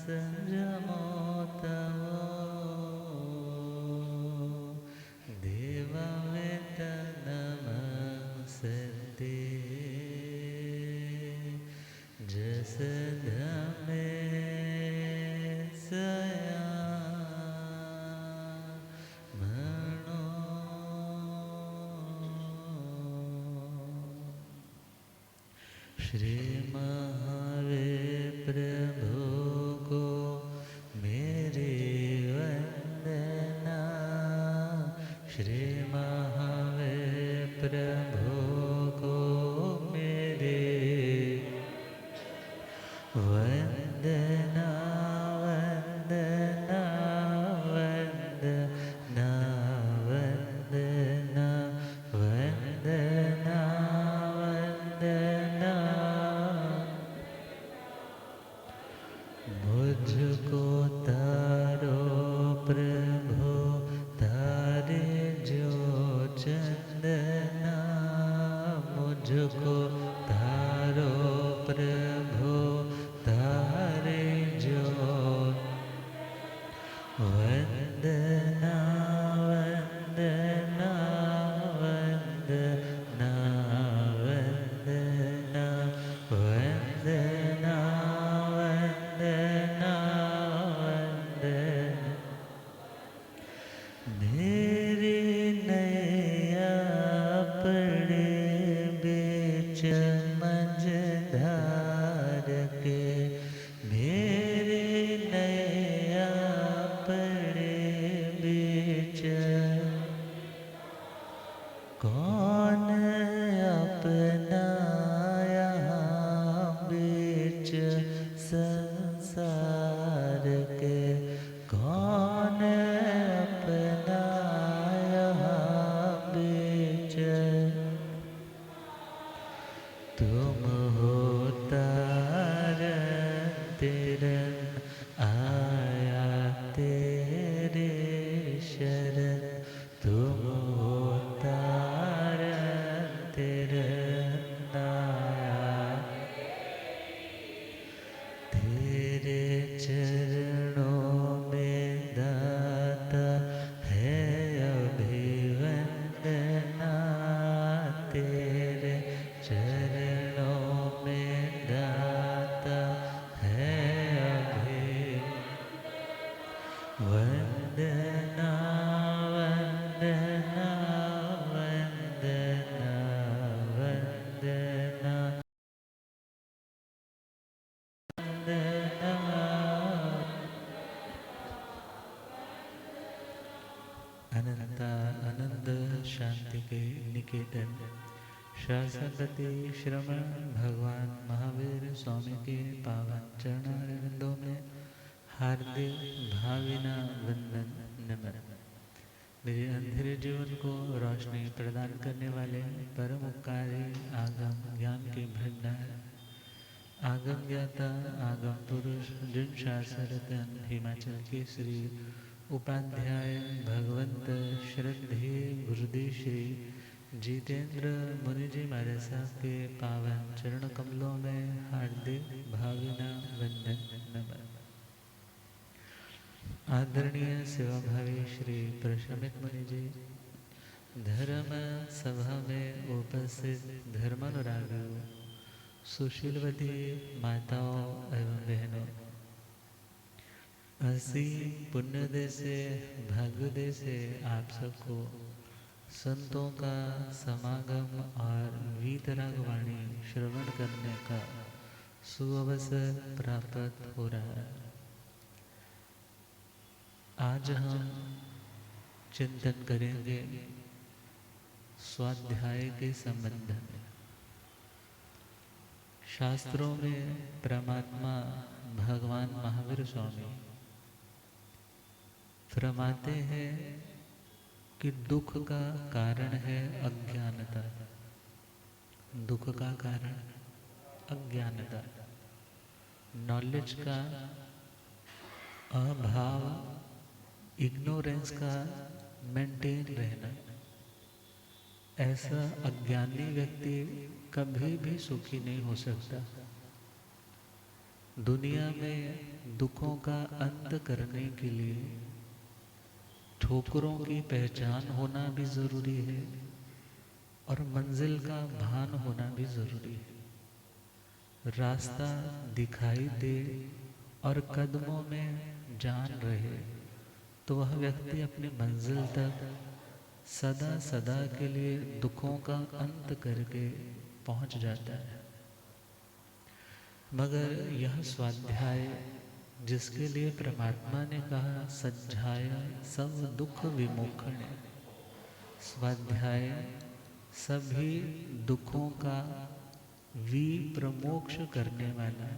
संयमो तवो देववेत नमस्ते जसधमे सयामणो श्री महावीर प्रभु को मेरी वंदना श्री महावीर प्रभु को मेरी वंदना वंदना वंदना वंदना वंदना वंदना मुझको तारो प्रभु तारे जो चंदना मुझको तारो प्रभु तारे जो वंदना वंदना वंदना वंदना वंदना वंदना वंदना मेरी नैया पड़े बीच मझधार के मेरी नैया पड़े बीच कौन अपना यहाँ बीच संसार के कौन अपना यहाँ बीच तुम हो तारन तिरन आया तेरे शरण तुम हो तारन तिरन आया तेरे चरणों में दाता है अभिवंदना तेरे चरणों में दाता है अभिवंदना वंदना वंदना वंदना अनंत आनंद शांति के निकेतन शासनपति श्रमण भगवान महावीर स्वामी के पावन चरणारविंदों में हार्दिक भावना वंदन नमन। मेरे अंधेरे जीवन को रोशनी प्रदान करने वाले परम उपकारी आगम ज्ञान के भंडार आगम ज्ञाता आगम पुरुष जिन शास्त्ररत्न हिमाचल के श्री उपाध्याय भगवंत श्रद्धेय गुरुदेव श्री जितेंद्र मुनि जी महाराज साहब के पावन चरण कमलों में हार्दिक भावना वंदन नमन। आदरणीय सेवाभावी श्री प्रशमित मुनि जी, धर्म सभा में उपस्थित धर्मानुरागियों, सुशीलवती माताओं एवं बहनों, असीम पुण्योदय से भाग्योदय से आप सबको संतों का समागम और वीतरागवाणी श्रवण करने का सुअवसर प्राप्त हो रहा है। आज हम चिंतन करेंगे स्वाध्याय के संबंध में। शास्त्रों में परमात्मा भगवान महावीर स्वामी फरमाते हैं कि दुख का कारण है अज्ञानता। दुख का कारण अज्ञानता, नॉलेज का अभाव, इग्नोरेंस का मेंटेन रहना। ऐसा अज्ञानी व्यक्ति कभी भी सुखी नहीं हो सकता। दुनिया में दुखों का अंत करने के लिए ठोकरों की पहचान होना भी ज़रूरी है और मंजिल का भान होना भी ज़रूरी है। रास्ता दिखाई दे और कदमों में जान रहे तो वह व्यक्ति अपनी मंजिल तक सदा सदा के लिए दुखों का अंत करके पहुंच जाता है। मगर यह स्वाध्याय जिसके लिए परमात्मा ने कहा सज्जाय सब दुख विमोक्षण, स्वाध्याय सभी दुखों का विप्रमोक्ष करने वाला,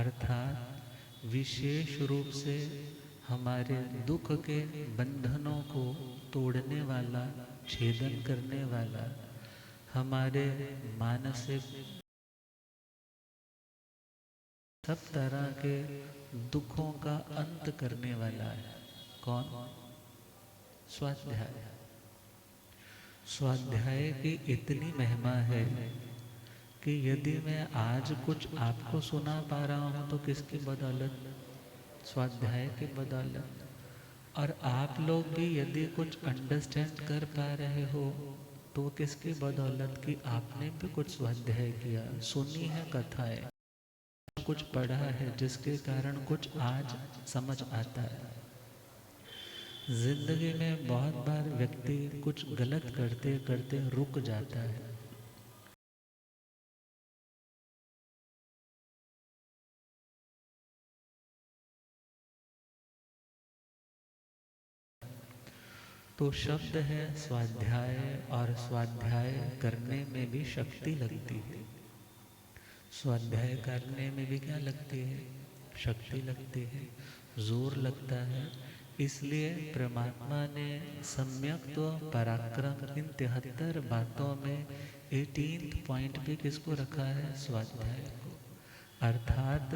अर्थात विशेष रूप से हमारे दुख के बंधनों को तोड़ने वाला, छेदन करने वाला, हमारे मानसिक सब तरह के दुखों का अंत करने वाला है। कौन? स्वाध्याय। स्वाध्याय की इतनी महिमा है कि यदि मैं आज कुछ आपको सुना पा रहा हूं तो किसकी बदौलत? स्वाध्याय की बदौलत। और आप लोग भी यदि कुछ अंडरस्टैंड कर पा रहे हो तो किसकी बदौलत कि आपने भी कुछ स्वाध्याय किया, सुनी है कथाएं, कुछ पढ़ा है जिसके कारण कुछ आज समझ आता है। जिंदगी में बहुत बार व्यक्ति कुछ गलत करते करते रुक जाता है। तो शब्द है स्वाध्याय, और स्वाध्याय करने में भी शक्ति लगती है। स्वाध्याय करने में भी क्या लगती है? शक्ति लगती है, जोर लगता है। इसलिए परमात्मा ने सम्यक्त्व पराक्रम इन 73 बातों में 18th पॉइंट पे किसको रखा है? स्वाध्याय को। अर्थात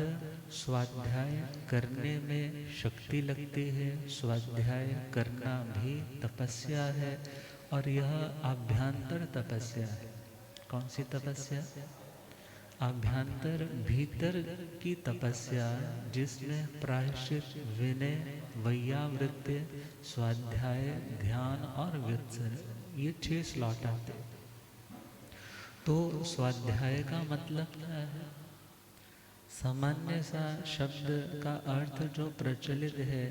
स्वाध्याय करने में शक्ति लगती है, स्वाध्याय करना भी तपस्या है, और यह आभ्यंतर तपस्या है। कौन सी तपस्या? आभ्यंतर, भीतर की तपस्या, जिसमें प्रायश्चित, विनय, वैयावृत्ति, स्वाध्याय, ध्यान और व्युत्सर्ग, ये 6 स्लॉट आते। तो स्वाध्याय का मतलब क्या है? सामान्य सा शब्द का अर्थ जो प्रचलित है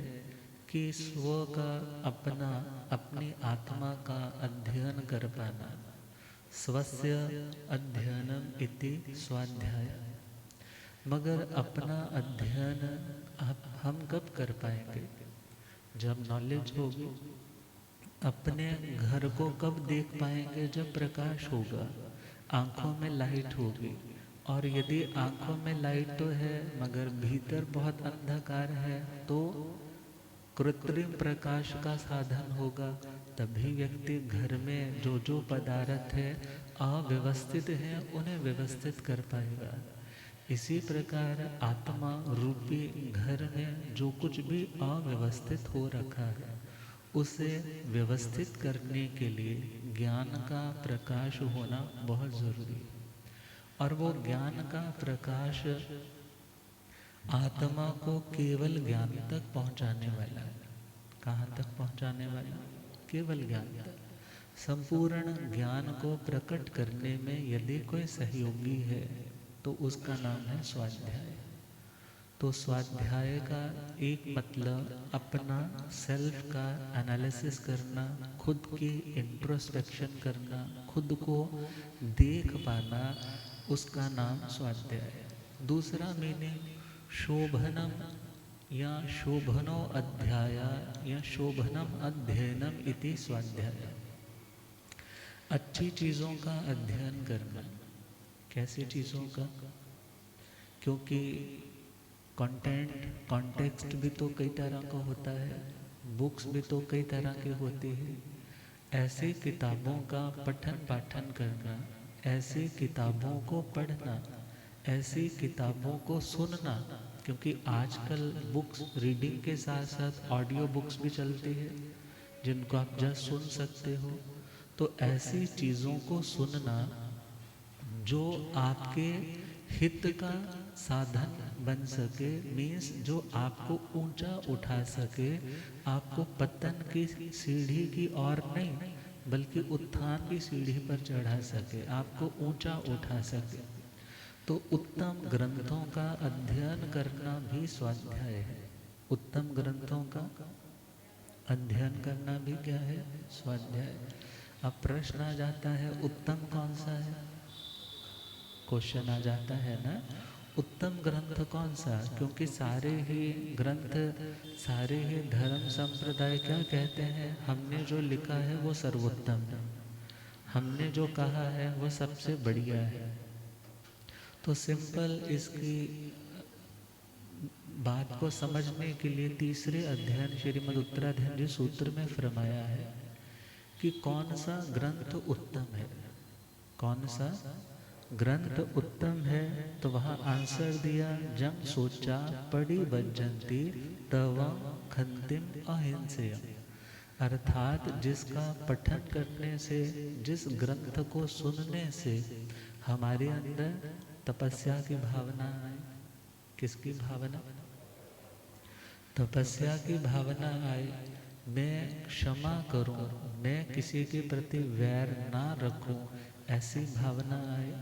कि स्व का, अपना, अपनी आत्मा का अध्ययन कर पाना, स्वस्य अध्ययनम इति स्वाध्याय। मगर अपना अध्ययन हम कब कर पाएंगे? जब नॉलेज होगी। अपने घर को कब देख पाएंगे? जब प्रकाश होगा, आंखों में लाइट होगी। और यदि आंखों में लाइट तो है मगर भीतर बहुत अंधकार है तो कृत्रिम प्रकाश का साधन होगा, तभी व्यक्ति घर में जो जो पदार्थ है अव्यवस्थित है उन्हें व्यवस्थित कर पाएगा। इसी प्रकार आत्मा रूपी घर में जो कुछ भी अव्यवस्थित हो रखा है उसे व्यवस्थित करने के लिए ज्ञान का प्रकाश होना बहुत जरूरी है। और वो ज्ञान का प्रकाश आत्मा को केवल ज्ञान तक पहुंचाने वाला है। कहाँ तक पहुंचाने वाला? केवल ज्ञान तक। संपूर्ण ज्ञान को प्रकट करने में यदि कोई सहयोगी है तो उसका नाम है स्वाध्याय। तो स्वाध्याय का एक मतलब अपना सेल्फ का एनालिसिस करना, खुद की इंट्रोस्पेक्शन करना, खुद को देख पाना, उसका नाम स्वाध्याय। दूसरा मीनिंग शोभनम या शोभनो अध्याय या शोभनम अध्ययनम इति स्वाध्याय। अच्छी चीज़ों का अध्ययन करना। कैसी चीज़ों का? क्योंकि कंटेंट, कॉन्टेक्स्ट भी तो कई तरह का होता है, बुक्स भी तो कई तरह की होती है। ऐसी किताबों का पठन पाठन करना, ऐसी किताबों को पढ़ना, ऐसी किताबों को सुनना, क्योंकि आजकल बुक्स रीडिंग के साथ साथ ऑडियो बुक्स भी चलती है जिनको आप जस्ट सुन सकते हो। तो ऐसी चीज़ों को सुनना जो आपके हित का साधन बन सके, मीन्स जो आपको ऊंचा उठा सके, आपको पतन की सीढ़ी की ओर नहीं बल्कि उत्थान की सीढ़ी पर चढ़ा सके, आपको ऊंचा उठा सके। तो उत्तम ग्रंथों का अध्ययन करना भी स्वाध्याय है। उत्तम ग्रंथों का अध्ययन करना भी क्या है? स्वाध्याय। अब प्रश्न आ जाता है, उत्तम कौन सा है? क्वेश्चन आ जाता है ना, उत्तम ग्रंथ कौन सा? क्योंकि सारे ही ग्रंथ, सारे ही धर्म संप्रदाय क्या कहते हैं? हमने जो लिखा है वो सर्वोत्तम है, हमने जो कहा है वो सबसे बढ़िया है। तो सिंपल इसकी बात को समझने के लिए तीसरे अध्ययन श्रीमद् उत्तराधीन सूत्र में फरमाया है कि कौन सा ग्रंथ उत्तम है, कौन सा ग्रंथ उत्तम है। तो वहाँ आंसर दिया, जम सोचा पढ़ी वज्जंती तव खंतिम अहिंसेय। अर्थात जिसका पठन करने से, जिस ग्रंथ को सुनने से हमारे अंदर तपस्या की भावना आए। किसकी भावना? तपस्या की भावना आए, मैं क्षमा करूं, मैं किसी के प्रति वैर ना रखूं, ऐसी भावना आए।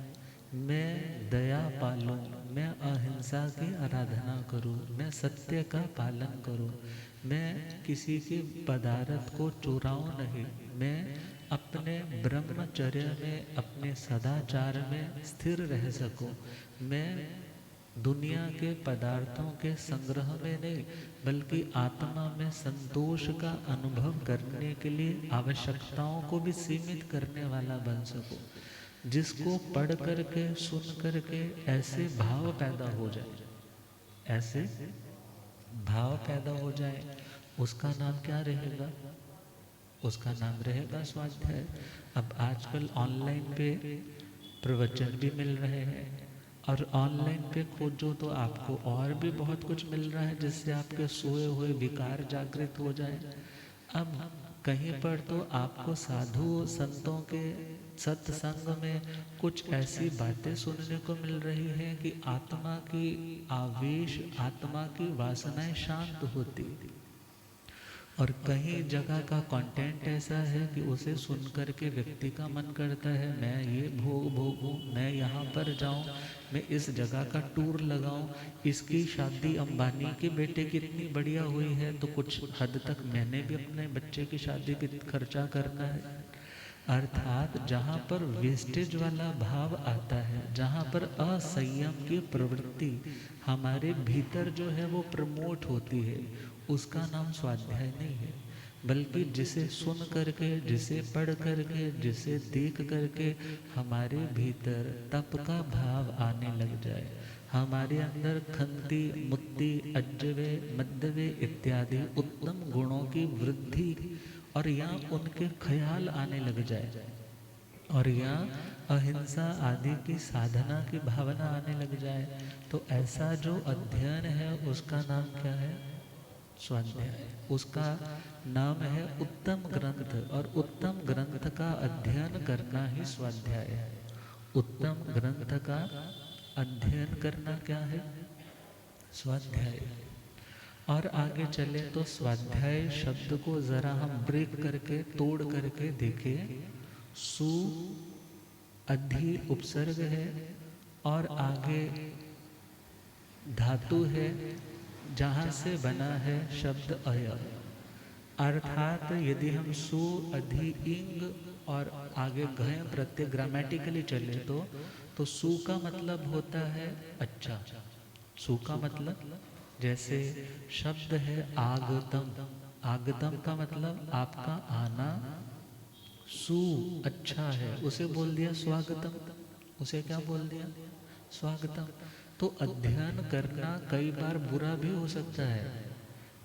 मैं दया पालूं, मैं अहिंसा की आराधना करूं, मैं सत्य का पालन करूं, मैं किसी के पदार्थ को चुराऊं नहीं, मैं अपने ब्रह्मचर्य में, अपने सदाचार में स्थिर रह सकूं, मैं दुनिया के पदार्थों के संग्रह में नहीं बल्कि आत्मा में संतोष का अनुभव करने के लिए आवश्यकताओं को भी सीमित करने वाला बन सकूं। जिसको पढ़ करके, सुन करके ऐसे भाव पैदा हो जाए, ऐसे भाव पैदा हो जाए, उसका नाम क्या रहेगा? उसका नाम रहेगा स्वाध्याय। अब आजकल ऑनलाइन पे प्रवचन भी मिल रहे हैं, और ऑनलाइन पे खोजो तो आपको और भी बहुत कुछ मिल रहा है जिससे आपके सोए हुए विकार जागृत हो जाए। अब कहीं पर तो आपको साधु संतों के सत्संग में कुछ ऐसी बातें सुनने को मिल रही हैं कि आत्मा की आवेश, आत्मा की वासनाएं शांत होती, और कहीं जगह का कंटेंट ऐसा है कि उसे सुन करके व्यक्ति का मन करता है मैं ये भोग भोगूं, मैं यहाँ पर जाऊं, मैं इस जगह का टूर लगाऊं, इसकी शादी अंबानी के बेटे की इतनी बढ़िया हुई है तो कुछ हद तक मैंने भी अपने बच्चे की शादी पे खर्चा करना है। अर्थात जहाँ पर वेस्टेज वाला भाव आता है, जहाँ पर असंयम की प्रवृत्ति हमारे भीतर जो है वो प्रमोट होती है, उसका नाम स्वाध्याय नहीं है। बल्कि जिसे सुन करके, जिसे पढ़ करके, जिसे देख करके हमारे भीतर तप का भाव आने लग जाए, हमारे अंदर खंती, मुक्ति, अज्जवे, मद्दवे इत्यादि उत्तम गुणों की वृद्धि और यहाँ उनके ख्याल आने लग जाए, और यहाँ अहिंसा आदि की साधना की भावना आने लग जाए, तो ऐसा जो अध्ययन है उसका नाम क्या है? स्वाध्याय। उसका नाम है उत्तम ग्रंथ, और उत्तम ग्रंथ का अध्ययन करना ही स्वाध्याय है। उत्तम ग्रंथ का अध्ययन करना क्या है? स्वाध्याय। और आगे चले तो स्वाध्याय शब्द को जरा हम ब्रेक करके, तोड़ करके देखें। सु अधि उपसर्ग है और आगे धातु है जहाँ से बना है शब्द अय। अर्थात यदि हम सु अधि इंग और आगे घय प्रत्यय ग्रामेटिकली चले तो सु का मतलब होता है अच्छा। सु का मतलब, जैसे शब्द है आगतम, आगतम का मतलब आपका आना, सु अच्छा है, उसे बोल दिया स्वागतम। उसे क्या बोल दिया? स्वागतम। तो अध्ययन करना कई बार बुरा भी हो सकता है,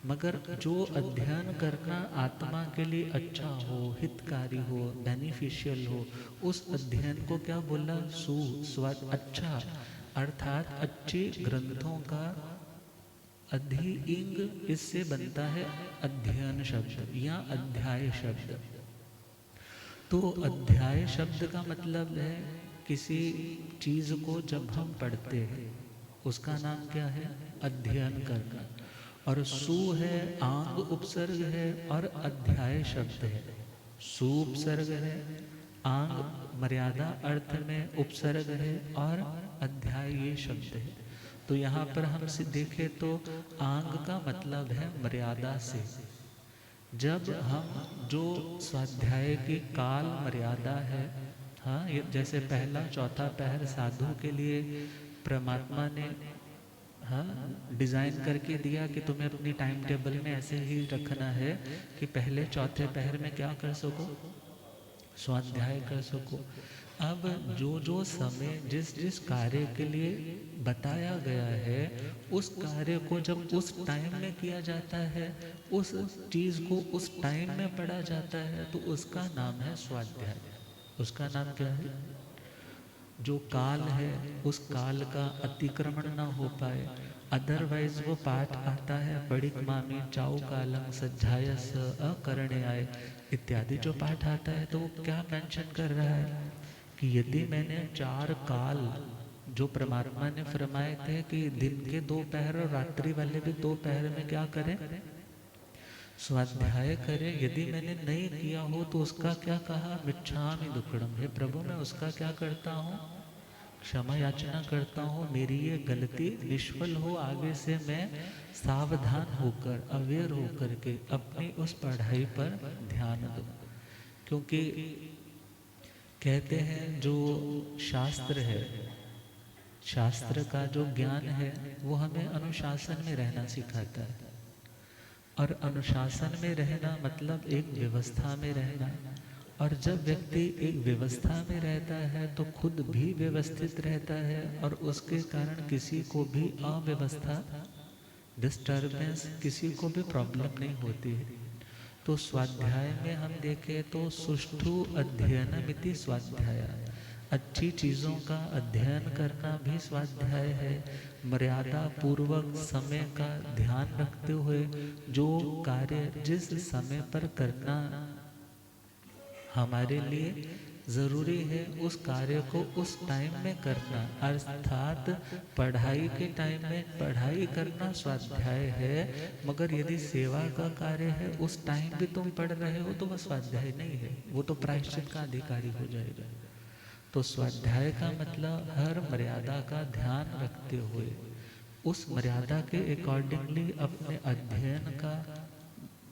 मगर जो अध्ययन करना आत्मा के लिए अच्छा हो, हितकारी हो, बेनिफिशियल हो, उस अध्ययन को क्या बोला? स्वाद अच्छा। अर्थात अच्छे ग्रंथों का अधि इंग इससे बनता है अध्ययन शब्द या अध्याय शब्द। तो अध्याय शब्द का मतलब है किसी चीज को जब हम पढ़ते हैं, उसका नाम क्या है? अध्ययन करना। और सु है आंग उपसर्ग है और अध्याय शब्द है। सु उपसर्ग है, आंग मर्यादा अर्थ में उपसर्ग है और अध्याय ये शब्द है। तो यहाँ पर हम से देखें तो आंग का मतलब है मर्यादा से। जब हम जो स्वाध्याय की काल मर्यादा है, हाँ, ये जैसे पहला चौथा पहर साधु के लिए परमात्मा ने, हाँ, डिज़ाइन करके दिया कि तुम्हें अपनी टाइम टेबल में ऐसे ही रखना है कि पहले चौथे पहर में क्या कर सको? स्वाध्याय कर सको। अब जो जो समय जिस जिस कार्य के लिए बताया गया है, उस कार्य को जब उस टाइम में किया जाता है, उस चीज़ को उस टाइम में पढ़ा जाता है, तो उसका नाम है स्वाध्याय। उसका नाम क्या है? जो काल है उस काल का अतिक्रमण ना हो पाए, अदरवाइज वो पाठ आता है बड़िक मामी चाऊ कालम सज्जायस अकरण्याय इत्यादि। जो पाठ आता है तो वो क्या मेंशन कर रहा है कि यदि मैंने चार काल जो परमात्मा ने फरमाए थे कि दिन के 2 पहर और रात्रि वाले भी 2 पहर में क्या करें? स्वाध्याय करें। यदि मैंने नहीं किया हो तो उसका क्या कहा? मिच्छामि दुक्कड़म, हे प्रभु मैं उसका क्या करता हूँ? क्षमा याचना करता हूँ। मेरी ये गलती निष्फल हो, आगे से मैं सावधान होकर अवेयर होकर के अपनी उस पढ़ाई पर ध्यान दूँ। क्योंकि कहते हैं जो शास्त्र है, शास्त्र का जो ज्ञान है वो हमें अनुशासन में रहना सिखाता है। और अनुशासन में रहना मतलब एक व्यवस्था में रहना। और जब व्यक्ति एक व्यवस्था में रहता है तो खुद भी व्यवस्थित रहता है और उसके कारण किसी को भी अव्यवस्था, डिस्टर्बेंस, किसी को भी प्रॉब्लम नहीं होती है। तो स्वाध्याय में हम देखें तो सुष्ठु अध्ययनमिति स्वाध्याय, अच्छी चीज़ों का अध्ययन करना भी स्वाध्याय है। मर्यादा पूर्वक समय का ध्यान रखते हुए जो कार्य जिस समय पर करना हमारे लिए ज़रूरी है, उस कार्य को उस टाइम में करना, अर्थात पढ़ाई के टाइम में पढ़ाई करना स्वाध्याय है। मगर यदि सेवा का कार्य है उस टाइम भी तुम पढ़ रहे हो तो वह स्वाध्याय नहीं है, वो तो प्रायश्चित का अधिकारी हो जाएगा। तो स्वाध्याय का मतलब हर मर्यादा का ध्यान रखते हुए उस मर्यादा के अकॉर्डिंगली अपने अध्ययन का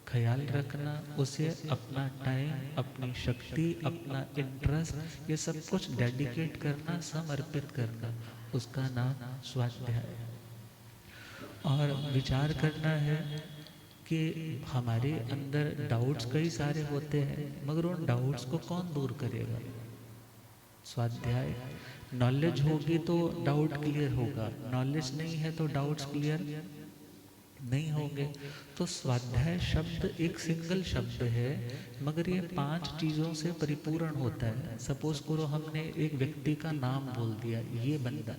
ख्याल रखना, उसे अपना टाइम, अपनी शक्ति, अपना इंटरेस्ट, ये सब कुछ डेडिकेट करना, समर्पित करना, उसका नाम स्वाध्याय। और विचार करना है कि हमारे अंदर डाउट्स कई सारे होते हैं, मगर उन डाउट्स को कौन दूर करेगा? स्वाध्याय। नॉलेज होगी तो डाउट क्लियर होगा, नॉलेज नहीं है तो डाउट्स क्लियर नहीं होंगे। तो स्वाध्याय शब्द एक सिंगल शब्द है, मगर ये 5 चीज़ों से परिपूर्ण होता है। सपोज करो हमने एक व्यक्ति का नाम बोल दिया, ये बंदा,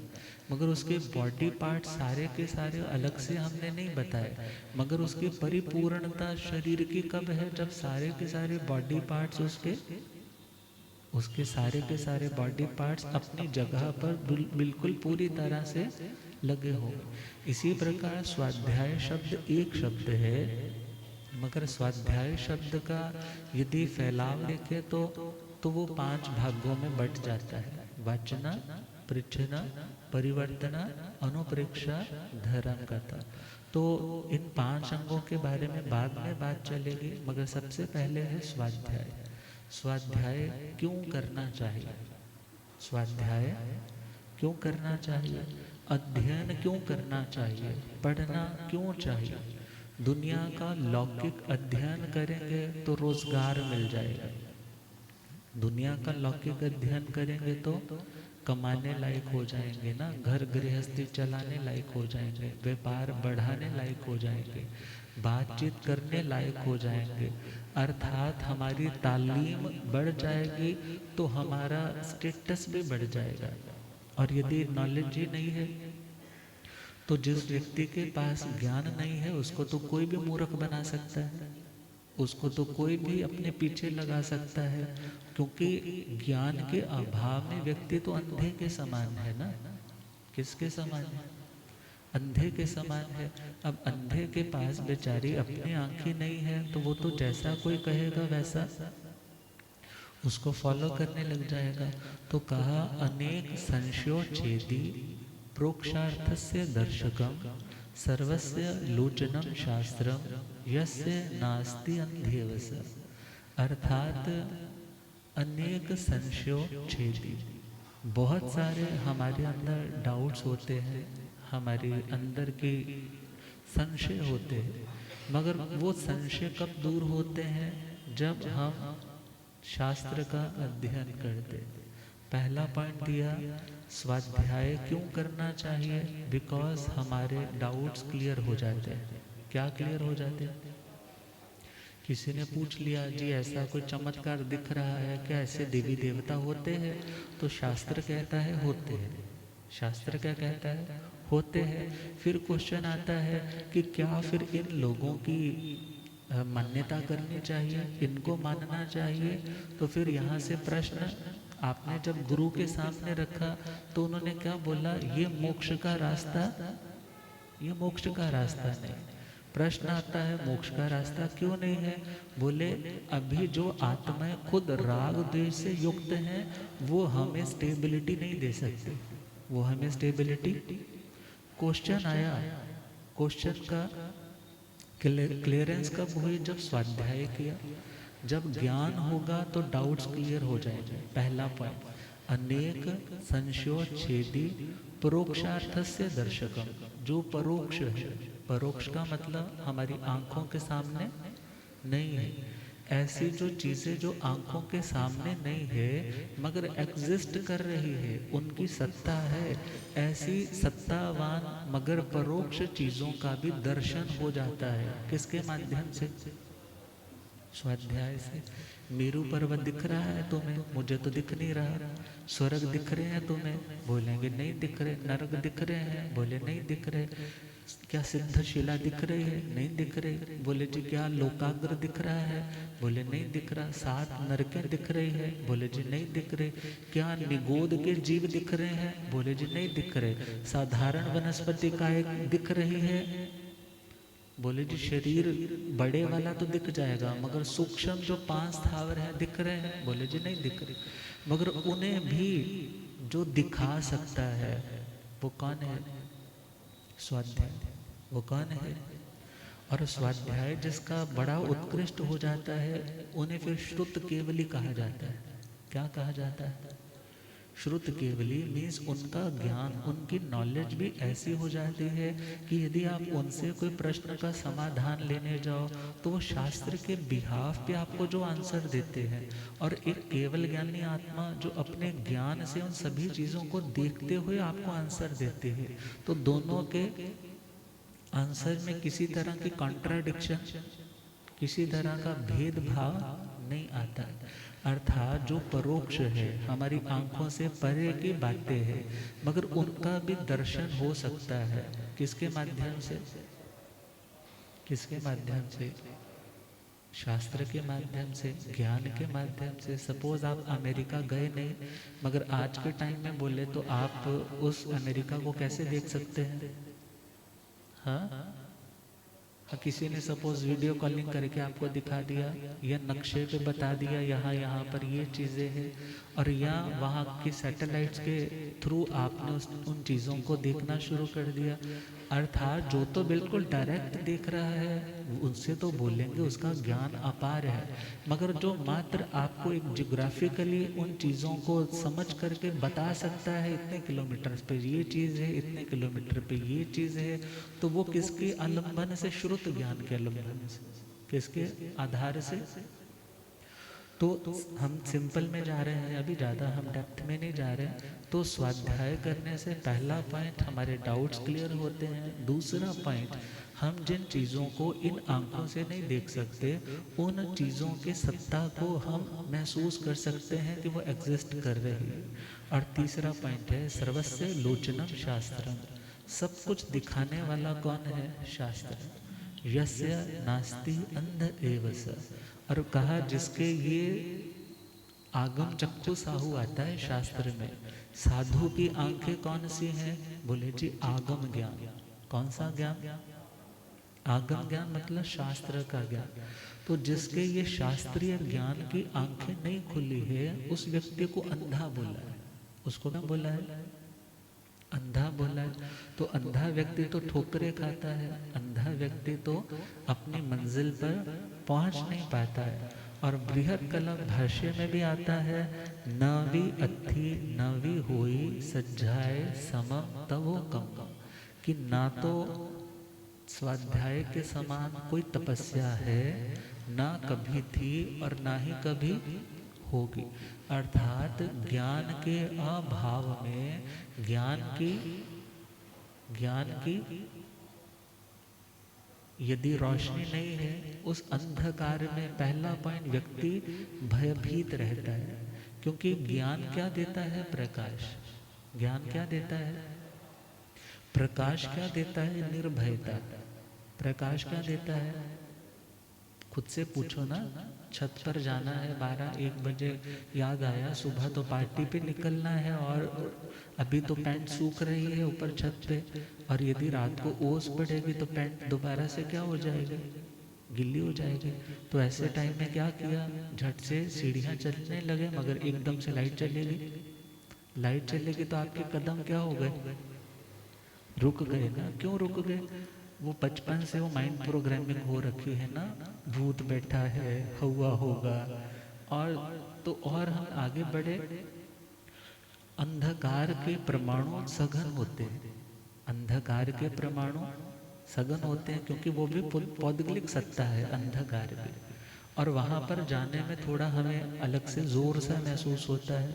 मगर उसके बॉडी पार्ट सारे के सारे अलग से हमने नहीं बताए, मगर उसकी परिपूर्णता शरीर की कब है? जब सारे के सारे बॉडी पार्ट्स उसके सारे के सारे बॉडी पार्ट्स अपनी जगह पर बिल्कुल पूरी तरह से लगे हो। इसी प्रकार स्वाध्याय शब्द एक शब्द है, मगर स्वाध्याय शब्द का यदि फैलाव देखें तो वो 5 भागों में बट जाता है। वाचना, पृच्छना, परिवर्तना, अनुप्रेक्षा, धर्म कथा। तो इन 5 अंगों के बारे में बाद में बात चलेगी, मगर सबसे पहले है स्वाध्याय। स्वाध्याय क्यों करना चाहिए? स्वाध्याय क्यों करना चाहिए? अध्ययन क्यों करना चाहिए? पढ़ना क्यों चाहिए? दुनिया का लौकिक अध्ययन करेंगे तो रोजगार मिल जाएगा, दुनिया का लौकिक अध्ययन करेंगे तो कमाने लायक हो जाएंगे ना, घर गृहस्थी चलाने लायक हो जाएंगे, व्यापार बढ़ाने लायक हो जाएंगे, बातचीत करने लायक हो जाएंगे, अर्थात हमारी तालीम बढ़ जाएगी तो हमारा स्टेटस भी बढ़ जाएगा। और यदि नॉलेज ही नहीं है तो जिस व्यक्ति के पास ज्ञान नहीं है उसको तो कोई भी मूर्ख बना सकता है, उसको तो कोई भी अपने पीछे लगा सकता है, क्योंकि ज्ञान के अभाव में व्यक्ति तो अंधे के समान है ना। किसके समान है? अंधे के समान है। अब अंधे के पास बेचारी अपनी आंखें नहीं है, तो वो तो जैसा कोई कहेगा वैसा उसको फॉलो करने लग जाएगा। तो कहा अनेक संशयोच्छेदी प्रोक्षार्थस्य दर्शकम सर्वस्य लोचनम शास्त्रम यस्य नास्ति अंधेवस। अर्थात अनेक संशयोच्छेदी, बहुत सारे हमारे अंदर डाउट्स होते हैं, हमारे अंदर के संशय होते हैं, मगर वो संशय कब दूर होते हैं? जब हम शास्त्र का अध्ययन करते। पहला पॉइंट दिया, स्वाध्याय क्यों करना चाहिए? बिकॉज हमारे डाउट्स क्लियर हो जाते हैं। क्या क्लियर हो जाते हैं? किसी ने पूछ लिया जी ऐसा कोई चमत्कार दिख रहा है क्या, ऐसे देवी देवता होते हैं? तो शास्त्र कहता है होते हैं। शास्त्र क्या कहता है? होते हैं। फिर क्वेश्चन आता है कि क्या फिर इन लोगों की मान्यता करनी चाहिए, इनको मानना चाहिए? तो फिर यहाँ से प्रश्न आपने जब गुरु के सामने रखा तो उन्होंने क्या बोला? ये मोक्ष का रास्ता, ये मोक्ष का रास्ता नहीं। प्रश्न आता है मोक्ष का रास्ता क्यों नहीं है? बोले अभी जो आत्माएं खुद राग द्वेष से युक्त हैं वो हमें स्टेबिलिटी नहीं दे सकते, वो हमें स्टेबिलिटी। क्वेश्चन आया, क्वेश्चन का क्लियरेंस कब हुई? जब स्वाध्याय किया। जब ज्ञान होगा तो डाउट्स क्लियर हो जाएंगे। पहला पॉइंट, अनेक संशयोच्छेदी परोक्षार्थस्य दर्शकम। जो परोक्ष है, परोक्ष का मतलब हमारी आंखों के सामने नहीं है, ऐसी जो चीज़ें जो आंखों के सामने नहीं है मगर एग्जिस्ट कर रही है, उनकी सत्ता है, ऐसी सत्तावान मगर परोक्ष चीज़ों का भी दर्शन हो जाता है। किसके माध्यम से? स्वाध्याय से। मेरू पर्वत दिख रहा है तुम्हें? मुझे तो दिख नहीं रहा। स्वर्ग दिख रहे हैं तुम्हें? बोलेंगे नहीं दिख रहे। नरक दिख रहे हैं? बोले नहीं दिख रहे। क्या सिद्धशिला दिख रही है? नहीं दिख रही। बोले जी क्या लोकाग्र दिख रहा है? बोले नहीं दिख रहा। 7 नरकें दिख रही है? बोले जी नहीं दिख रही। क्या निगोद के जीव दिख रहे हैं? बोले जी नहीं दिख रहे। साधारण वनस्पति काय दिख रही है? बोले जी शरीर बड़े वाला तो दिख जाएगा मगर सूक्ष्म जो 5 स्थावर हैं दिख रहे हैं? बोले जी नहीं दिख रहे। मगर उन्हें भी जो दिखा सकता है वो कौन है? स्वाध्याय। वो कौन है? और स्वाध्याय जिसका बड़ा उत्कृष्ट हो जाता है उन्हें फिर श्रुत केवली कहा जाता है। क्या कहा जाता है? श्रुत केवली मीन्स उनका ज्ञान, उनकी नॉलेज भी ऐसी हो जाती है कि यदि आप उनसे कोई प्रश्न का समाधान लेने जाओ तो वो शास्त्र के बिहाफ पे आपको जो आंसर देते हैं, और एक केवल ज्ञानी आत्मा जो अपने ज्ञान से उन सभी चीज़ों को देखते हुए आपको आंसर देते हैं, तो दोनों के आंसर में किसी तरह की कॉन्ट्राडिक्शन, किसी तरह का भेदभाव नहीं आता। अर्थात जो परोक्ष है, हमारी आंखों से परे की बातें हैं, मगर उनका भी दर्शन हो सकता है। किसके माध्यम से? किसके माध्यम से? शास्त्र के माध्यम से, ज्ञान के माध्यम से। सपोज आप अमेरिका गए नहीं, मगर आज के टाइम में बोले तो आप उस अमेरिका को कैसे देख सकते हैं? हाँ, किसी ने सपोज वीडियो कॉलिंग करके आपको दिखा दिया या नक्शे पे बता दिया यहाँ यहाँ पर ये चीज़ें हैं, और या वहाँ के सैटेलाइट्स के थ्रू आपने उन चीज़ों को देखना शुरू कर दिया। अर्थात जो तो बिल्कुल डायरेक्ट देख रहा है उनसे तो बोलेंगे उसका ज्ञान अपार है, मगर जो मात्र आपको एक जियोग्राफिकली उन चीज़ों को समझ करके बता सकता है इतने किलोमीटर पे ये चीज़ है, इतने किलोमीटर पे ये चीज़ है, तो वो किसके आलम्बन से? श्रुत ज्ञान के आलम्बन से। किसके आधार से? तो हम सिंपल में जा रहे हैं, अभी ज़्यादा हम डेप्थ में नहीं जा रहे हैं। तो स्वाध्याय करने से पहला पॉइंट हमारे डाउट्स क्लियर होते हैं। दूसरा पॉइंट, हम जिन चीज़ों को इन आंखों से नहीं देख सकते उन चीज़ों के सत्ता को हम महसूस कर सकते हैं कि वो एग्जिस्ट कर रही है। और तीसरा पॉइंट है सर्वस्य लोचनम शास्त्रम। सब कुछ दिखाने वाला कौन है? शास्त्र। यस्य नास्ति अंध एव स। और कहा जिसके ये आगम चक्षु साहू आता है शास्त्र में। साधु की आंखें कौन सी हैं? बोले जी आगम ज्ञान। कौन सा ज्ञान? आगम ज्ञान मतलब शास्त्र का ज्ञान। तो जिसके ये शास्त्रीय ज्ञान की आंखें नहीं खुली है, उस व्यक्ति को अंधा बोला है। उसको क्या बोला है? अंधा बोला है। तो अंधा व्यक्ति तो ठोकरे खाता है, अंधा व्यक्ति तो अपनी मंजिल पर पहुंच नहीं पाता है। और बृहद कलम भाष्य में भी आता है, नवी अथी नवी होई सज्जाए समम तवो कम, कि ना तो स्वाध्याय के समान कोई तपस्या है, ना कभी थी और ना ही कभी होगी। अर्थात ज्ञान के अभाव में ज्ञान की यदि रोशनी नहीं है, उस अंधकार में पहला पॉइंट व्यक्ति भयभीत रहता है। क्योंकि ज्ञान क्या देता है? प्रकाश। ज्ञान क्या देता है? प्रकाश क्या देता है? निर्भयता। प्रकाश क्या देता है? खुद से पूछो ना। छत पर जाना है 12-1 बजे, याद आया सुबह तो पार्टी पे निकलना है और अभी तो पैंट सूख रही है ऊपर छत पे, और यदि रात को ओस पड़ेगी तो पैंट दोबारा से क्या हो जाएगी? गिल्ली हो जाएगी। तो ऐसे टाइम में क्या किया? झट से सीढ़ियाँ चलने लगे, मगर एकदम से लाइट चलेगी। लाइट चलेगी तो आपके कदम क्या हो गए? रुक गए ना। क्यों रुक गए? वो बचपन से वो माइंड प्रोग्रामिंग हो रखी है ना, भूत बैठा है, हुआ होगा। और तो और हम आगे बढ़े, अंधकार के परमाणु सघन होते हैं। अंधकार के परमाणु सघन होते हैं क्योंकि वो भी पौद्गलिक सत्ता है अंधकार की। और वहाँ पर जाने में थोड़ा हमें अलग से जोर सा महसूस होता है।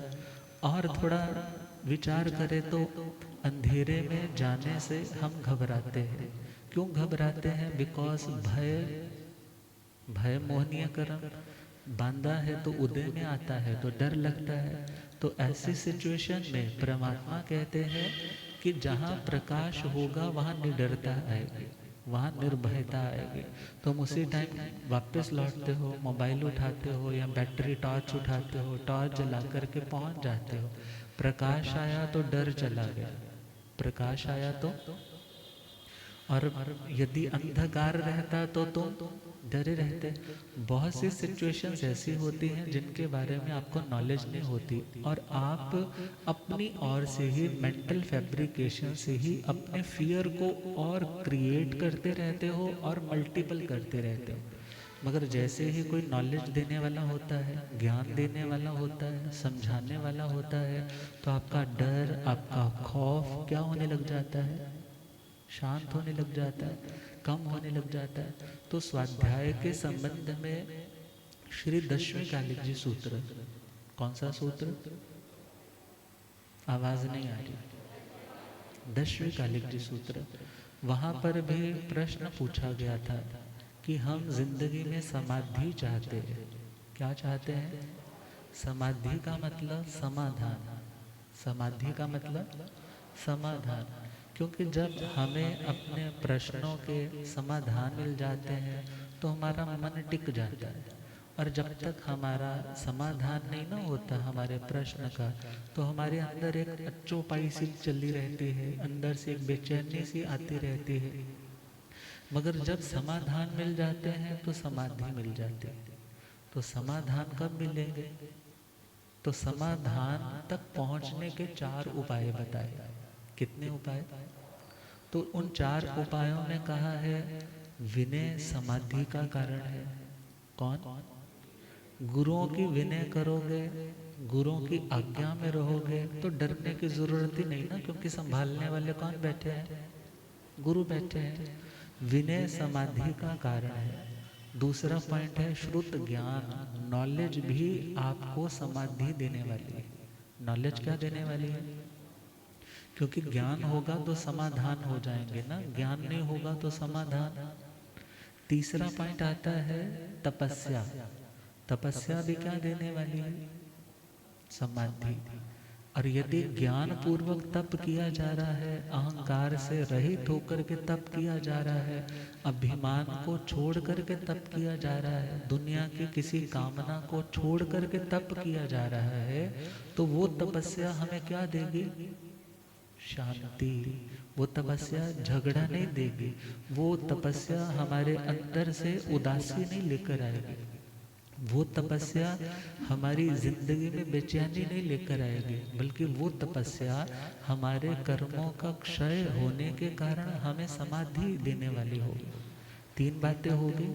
और थोड़ा विचार करें तो अंधेरे में जाने से हम घबराते हैं। क्यों घबराते हैं? बिकॉज भय मोहनीय कर्म बांधा है तो उदय में आता है, तो डर लगता है। तो ऐसी सिचुएशन में परमात्मा कहते हैं कि जहाँ प्रकाश होगा वहाँ निडरता आएगी, वहाँ निर्भयता आएगी। तुम उसी टाइम वापस लौटते हो, मोबाइल उठाते हो या बैटरी टॉर्च उठाते हो, टॉर्च जला करके पहुँच जाते हो। प्रकाश आया तो डर चला गया, प्रकाश आया तो। और यदि अंधकार रहता तो तुम डरे रहते। बहुत सी सिचुएशंस ऐसी होती हैं जिनके बारे में आपको नॉलेज नहीं होती, और आप अपनी ओर से ही मेंटल फैब्रिकेशन से ही अपने फियर को और क्रिएट करते रहते हो और मल्टीपल करते रहते हो। मगर जैसे ही कोई नॉलेज देने वाला होता है, ज्ञान देने वाला होता है, समझाने वाला होता है, तो आपका डर, आपका खौफ क्या होने लग जाता है? शांत होने लग जाता है, कम होने लग जाता है। तो स्वाध्याय के संबंध में श्री दशवें कालिक जी सूत्र, कौन सा सूत्र? आवाज नहीं आ रही। दशवें कालिक जी सूत्र, वहां पर भी प्रश्न पूछा गया था कि हम जिंदगी में समाधि चाहते हैं। क्या चाहते हैं? समाधि का मतलब समाधान। समाधि का मतलब समाधान। क्योंकि जब हमें अपने प्रश्नों के समाधान मिल जाते हैं तो हमारा मन टिक जाता है। और जब तक हमारा समाधान नहीं ना होता हमारे प्रश्न का, तो हमारे अंदर एक अच्चोपाई सी चली रहती है, अंदर से एक बेचैनी सी आती रहती है। मगर जब समाधान मिल जाते हैं तो समाधि मिल जाती है। तो समाधान कब मिलेंगे? तो समाधान तक पहुंचने के 4 उपाय बताए। कितने उपाय? तो उन 4 उपायों में कहा है विनय समाधि का कारण है। कौन? गुरुओं की विनय करोगे, गुरुओं की आज्ञा में रहोगे तो डरने की जरूरत ही नहीं ना, क्योंकि संभालने वाले कौन बैठे हैं? गुरु बैठे हैं। विनय समाधि का कारण है। दूसरा पॉइंट है श्रुत ज्ञान। नॉलेज भी आपको समाधि देने वाली है। नॉलेज क्या देने वाली है? क्योंकि ज्ञान होगा तो समाधान हो जाएंगे ना, ज्ञान नहीं होगा तो समाधान। तीसरा पॉइंट आता है तपस्या। तपस्या भी क्या देने वाली है? समाधि। और यदि ज्ञान पूर्वक तप किया जा रहा है, अहंकार से रहित होकर के तप किया जा रहा है, अभिमान को छोड़ करके तप किया जा रहा है, दुनिया की किसी कामना को छोड़ करके तप किया जा रहा है, तो वो तपस्या हमें क्या देगी? शांति। वो तपस्या झगड़ा नहीं देगी, वो तपस्या हमारे अंदर से उदासी नहीं लेकर आएगी, वो तपस्या हमारी जिंदगी में बेचैनी नहीं लेकर आएगी, बल्कि वो तपस्या हमारे कर्मों का क्षय होने के कारण हमें समाधि देने वाली होगी। 3 बातें होगी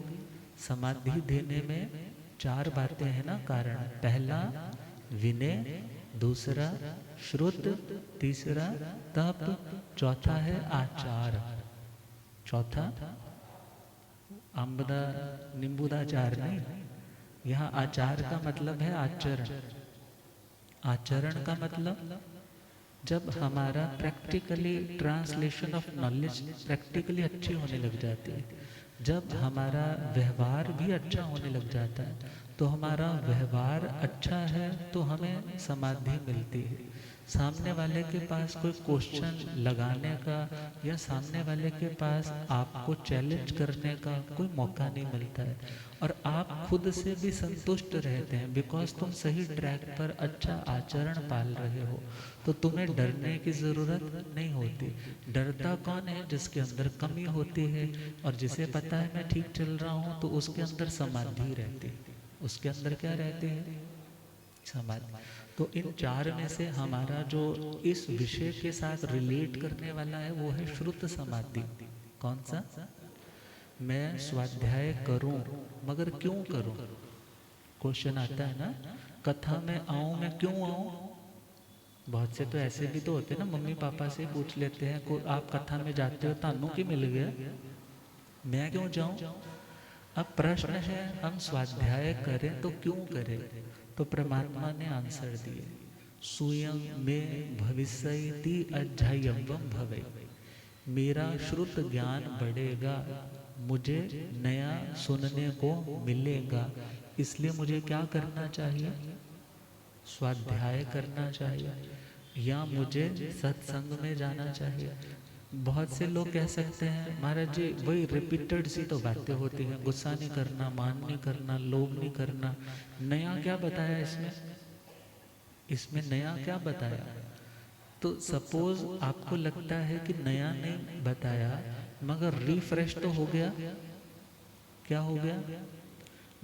समाधि देने में। 4 बातें हैं ना कारण। पहला विनय, दूसरा श्रुत, तीसरा तप, चौथा है आचार। चौथा अम्बदा नींबूदाचार नहीं, यहाँ आचार का मतलब है आचरण। आचरण का मतलब जब हमारा practically translation of knowledge practically अच्छी होने लग जाती है, जब हमारा व्यवहार भी अच्छा होने लग जाता है, तो हमारा व्यवहार अच्छा है तो हमें समाधि मिलती है। सामने वाले के पास कोई क्वेश्चन लगाने का या सामने वाले के पास आपको चैलेंज करने का कोई मौका नहीं मिलता है, और आप खुद से भी संतुष्ट रहते हैं बिकॉज तुम सही ट्रैक पर अच्छा आचरण पाल रहे हो, तो तुम्हें डरने की ज़रूरत नहीं होती। डरता कौन है? जिसके अंदर कमी होती है, और जिसे पता है मैं ठीक चल रहा हूँ तो उसके अंदर समाधि रहती है। उसके अंदर क्या रहती है? समाधि। तो इन 4 में से हमारा जो इस विषय के साथ रिलेट करने वाला है वो है श्रुत समाधि। कौन सा? मैं स्वाध्याय करूं, मगर क्यों करूं? क्वेश्चन आता है ना, कथा में आऊं, मैं क्यों आऊं? बहुत से तो ऐसे भी तो होते हैं ना, मम्मी पापा से पूछ लेते हैं को आप कथा में जाते हो तानू की मिल गया, मैं क्यों जाऊं? अब प्रश्न है हम स्वाध्याय करें तो क्यों करें? तो परमात्मा ने आंसर दिए, स्वयं में भविष्यति अध्यायवम भवे। मेरा श्रुत ज्ञान बढ़ेगा, मुझे नया सुनने को मिलेगा, इसलिए मुझे क्या करना चाहिए? स्वाध्याय करना चाहिए, या मुझे सत्संग में जाना चाहिए। बहुत से लोग कह सकते हैं महाराज जी वही रिपीटेड सी तो बातें होती हैं, गुस्सा नहीं करना, मान नहीं करना, लोभ नहीं करना, नया क्या बताया इसमें? इसमें नया क्या बताया? तो सपोज आपको लगता है कि नया नहीं बताया, मगर रिफ्रेश तो हो गया। क्या हो गया?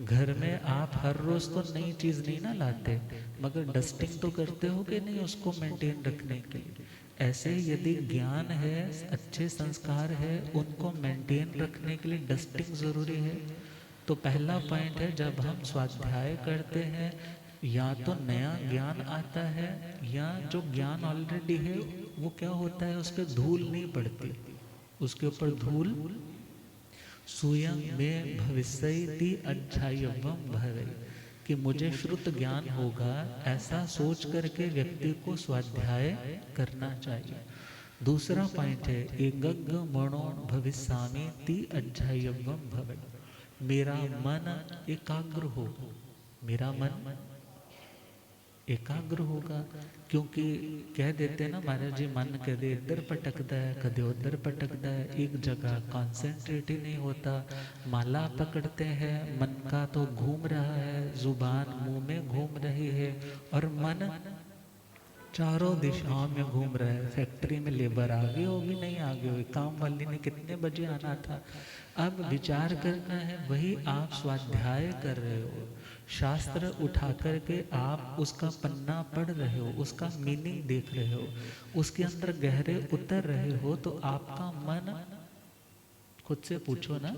घर में आप हर रोज तो नई चीज नहीं ना लाते, मगर डस्टिंग तो करते हो कि नहीं उसको मेंटेन रखने के लिए। ऐसे यदि ज्ञान है, अच्छे संस्कार है, उनको मेंटेन रखने के लिए डस्टिंग जरूरी है। तो पहला पॉइंट है, जब हम स्वाध्याय करते हैं या तो नया ज्ञान आता है, या जो ज्ञान ऑलरेडी है वो क्या होता है, उस पर धूल नहीं पड़ती, उसके ऊपर धूल स्वयं में भविष्यति अध्यायवम भवे, कि मुझे श्रुत ज्ञान होगा, ऐसा सोच करके व्यक्ति को स्वाध्याय करना चाहिए। दूसरा पॉइंट है एकग्ग मनो भविष्यामि ति अध्यायवम भवे। मेरा मन एकाग्र हो, मेरा मन एकाग्र होगा, क्योंकि कह देते हैं ना महाराज जी मन कदे इधर पटकता है, कदे उधर पटकता है, एक जगह कॉन्सेंट्रेट ही नहीं होता। माला पकड़ते हैं, मन का तो घूम रहा है, जुबान मुंह में घूम रही है, और मन चारों दिशाओं में घूम रहा है। फैक्ट्री में लेबर आगे होगी नहीं आगे होगी, काम वाली ने कितने बजे आना था। अब विचार करना है, वही आप स्वाध्याय कर रहे हो, शास्त्र उठा करके आप उसका पन्ना पढ़ रहे हो, उसका मीनिंग देख रहे हो, उसके अंदर गहरे उतर रहे हो, तो आपका मन, खुद से पूछो ना,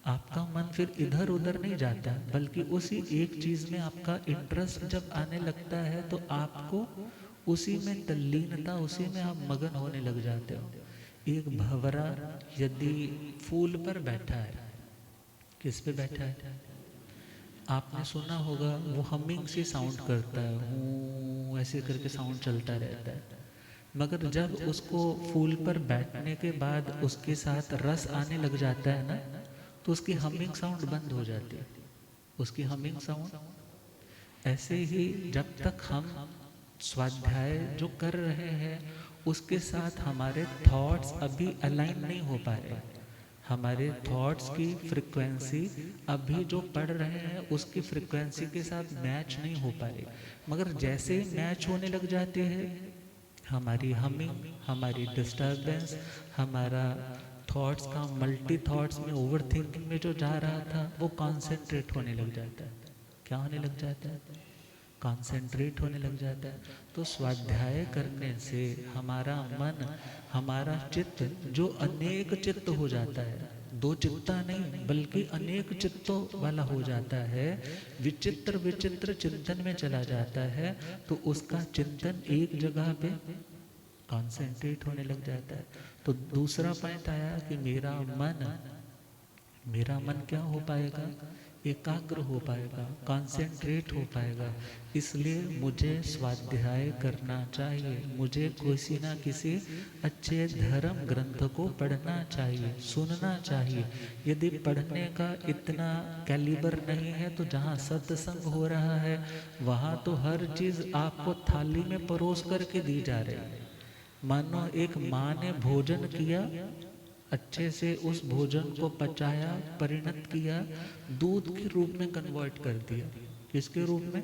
आपका मन फिर इधर उधर नहीं जाता, बल्कि उसी एक चीज में आपका इंटरेस्ट जब आने लगता है तो आपको उसी में तल्लीनता, उसी में आप मगन होने लग जाते हो। एक भंवरा यदि फूल पर बैठा है, किस पे बैठा है? आपने सुना होगा वो हमिंग से साउंड करता है, हूँ ऐसे करके साउंड चलता रहता है। मगर जब उसको फूल पर बैठने के बाद उसके साथ रस आने लग जाता है ना, तो उसकी हमिंग साउंड बंद हो जाती है, उसकी हमिंग साउंड। ऐसे ही जब तक हम स्वाध्याय जो कर रहे हैं उसके साथ हमारे थॉट्स अभी अलाइन नहीं हो पा रहे, हमारे थॉट्स की फ्रिक्वेंसी अभी जो पढ़ रहे हैं उसकी फ्रिक्वेंसी के साथ मैच नहीं हो पा रही। मगर जैसे ही मैच होने लग जाती है, हमारी हमिंग, हमारी डिस्टर्बेंस, हमारा थॉट्स का मल्टी थॉट्स में, ओवर थिंकिंग में जो जा रहा था वो कॉन्सेंट्रेट होने लग जाता है। क्या होने लग जाता है? कॉन्सेंट्रेट होने लग जाता है। तो स्वाध्याय करने से हमारा मन, हमारा चित्त जो अनेक चित्त हो जाता है, दो चित्ता नहीं बल्कि अनेक चित्तों वाला हो जाता है, विचित्र विचित्र चिंतन में चला जाता है, तो उसका चिंतन एक जगह पे कॉन्सेंट्रेट होने लग जाता है। तो दूसरा पॉइंट आया कि मेरा मन क्या हो पाएगा? एकाग्र हो पाएगा, कॉन्सेंट्रेट हो पाएगा। इसलिए मुझे स्वाध्याय करना चाहिए, मुझे किसी ना किसी अच्छे धर्म ग्रंथ को पढ़ना चाहिए, सुनना चाहिए। यदि पढ़ने का इतना कैलिबर नहीं है तो जहाँ सत्संग हो रहा है वहाँ तो हर चीज़ आपको थाली में परोस करके दी जा रही है। मानो एक माँ ने भोजन किया, अच्छे से उस भोजन को पचाया, परिणत किया, दूध के रूप में कन्वर्ट कर दिया। किसके रूप में?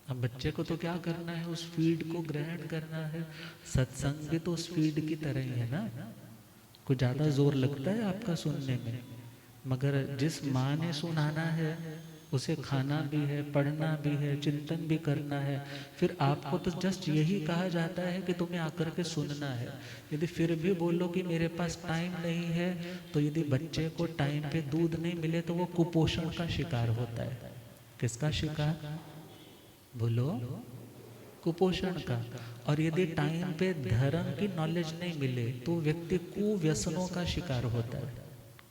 अब बच्चे को तो क्या करना है? उस फीड को ग्रहण करना है। सत्संग भी तो उस फीड की तरह ही है ना। कुछ ज्यादा जोर लगता है आपका सुनने में, मगर जिस माँ ने सुनाना है उसे खाना भी है, पढ़ना भी है, चिंतन भी करना है। फिर आपको तो जस्ट यही कहा जाता है कि तुम्हें आकर के सुनना है। यदि फिर भी बोलो कि मेरे पास टाइम नहीं है, तो यदि बच्चे को टाइम पे दूध नहीं मिले तो वो कुपोषण का शिकार होता है। किसका शिकार? बोलो। कुपोषण का। और यदि टाइम पे धर्म की नॉलेज नहीं मिले तो व्यक्ति कुव्यसनों का शिकार होता है।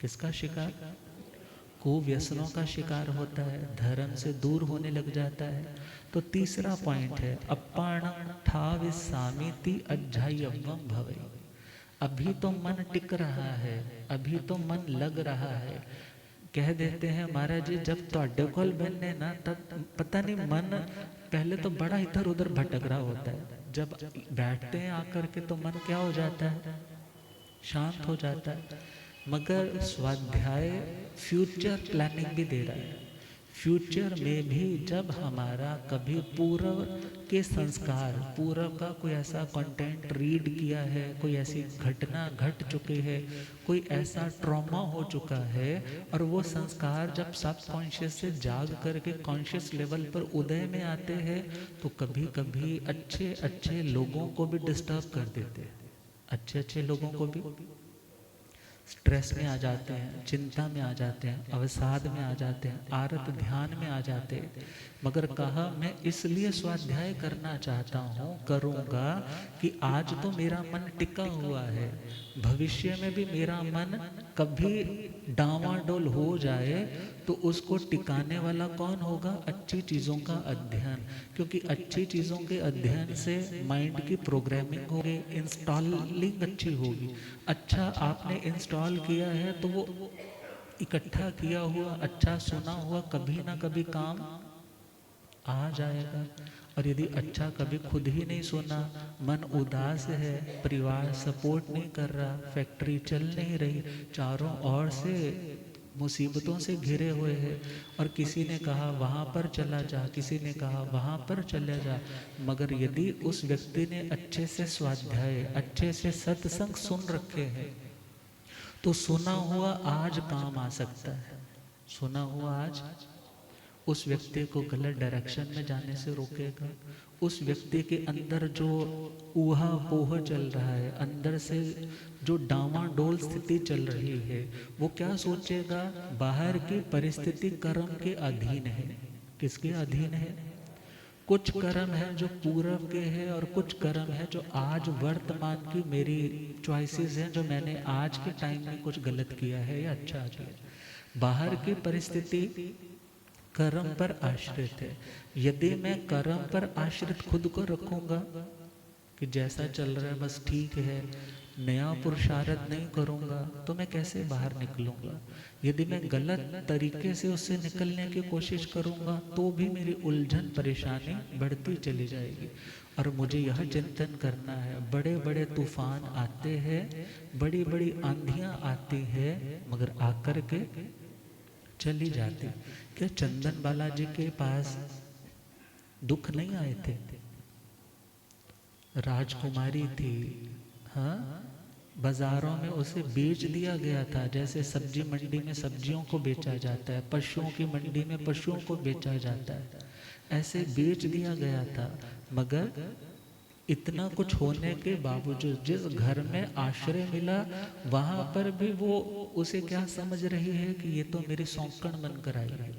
किसका शिकार? कुव्यसनों का शिकार होता है, धर्म से दूर होने लग जाता है। तो तीसरा पॉइंट है अपाणं ठाविस्सामीति अध्याय्यवं भवे। अभी तो मन टिक रहा है, अभी तो मन लग रहा है। कह देते हैं महाराज जी जब तो कॉल बनने ना तब पता नहीं मन पहले तो बड़ा इधर उधर भटक रहा होता है, जब बैठते हैं आकर के तो मन क्या हो जाता है? शांत हो जाता है। मगर स्वाध्याय फ्यूचर प्लानिंग भी दे रहा है। फ्यूचर में भी जब हमारा कभी पूर्व के संस्कार, पूर्व का कोई ऐसा कंटेंट रीड किया है, कोई ऐसी घटना घट चुकी है, कोई ऐसा ट्रॉमा हो चुका है, और वो संस्कार जब सबकॉन्शियस से जाग करके कॉन्शियस लेवल पर उदय में आते हैं तो कभी कभी अच्छे अच्छे लोगों को भी डिस्टर्ब कर देते हैं। अच्छे अच्छे लोगों को भी स्ट्रेस में आ जाते हैं, चिंता में आ जाते हैं, अवसाद में आ जाते हैं, आरत ध्यान में आ जाते हैं। मगर कहा मैं इसलिए स्वाध्याय करना चाहता हूँ, करूँगा कि आज तो मेरा मन टिका हुआ है, भविष्य में भी मेरा मन कभी डावाडोल हो जाए तो उसको टिकाने वाला कौन होगा? अच्छी चीज़ों का अध्ययन। क्योंकि अच्छी चीज़ों के अध्ययन से माइंड की प्रोग्रामिंग होगी, इंस्टॉलिंग अच्छी होगी। अच्छा आपने इंस्टॉल किया है तो वो इकट्ठा किया हुआ, अच्छा सुना हुआ कभी ना कभी काम आ जाएगा। और यदि अच्छा कभी खुद ही नहीं सुना, मन उदास है, परिवार सपोर्ट नहीं कर रहा, फैक्ट्री चल नहीं रही, चारों ओर से मुसीबतों से घिरे हुए हैं, और किसी ने कहा वहाँ पर चला जा, किसी ने कहा वहाँ पर चला जा, मगर यदि उस व्यक्ति ने अच्छे से स्वाध्याय, अच्छे से सत्संग सुन रखे हैं तो सुना हुआ आज काम आ सकता है। सुना हुआ आज उस व्यक्ति को गलत डायरेक्शन में जाने से रोकेगा। उस व्यक्ति के अंदर जो ऊहा पोह चल रहा है, अंदर से जो डामाडोल स्थिति चल रही है, वो क्या सोचेगा? बाहर की परिस्थिति कर्म के अधीन है। किसके अधीन है? कुछ कर्म है जो पूर्व के हैं और कुछ कर्म है जो आज वर्तमान की मेरी चॉइसेस हैं, जो मैंने आज के टाइम में कुछ गलत किया है या अच्छा किया। बाहर की परिस्थिति कर्म पर आश्रित है। यदि मैं कर्म पर आश्रित खुद को रखूंगा कि जैसा चल रहा है बस ठीक है, नया पुरुषार्थ नहीं करूंगा, तो मैं कैसे बाहर निकलूंगा? यदि मैं गलत तरीके से उससे निकलने की कोशिश करूंगा तो भी मेरी उलझन परेशानी बढ़ती चली जाएगी। और मुझे यह चिंतन करना है, बड़े बड़े तूफान आते हैं, बड़ी बड़ी आंधियां आती हैं, मगर आकर के चली जाती। क्या चंदन बालाजी के पास दुख नहीं आए थे? राजकुमारी थी, हाँ, बाजारों में उसे बेच दिया गया था। जैसे सब्जी मंडी में सब्जियों को बेचा जाता है, पशुओं की मंडी में पशुओं को बेचा जाता है, ऐसे बेच दिया गया था। मगर इतना कुछ होने के बावजूद जिस घर में आश्रय मिला वहां पर भी वो उसे क्या समझ रही है कि ये तो मेरी सौंकण बनकर आई है,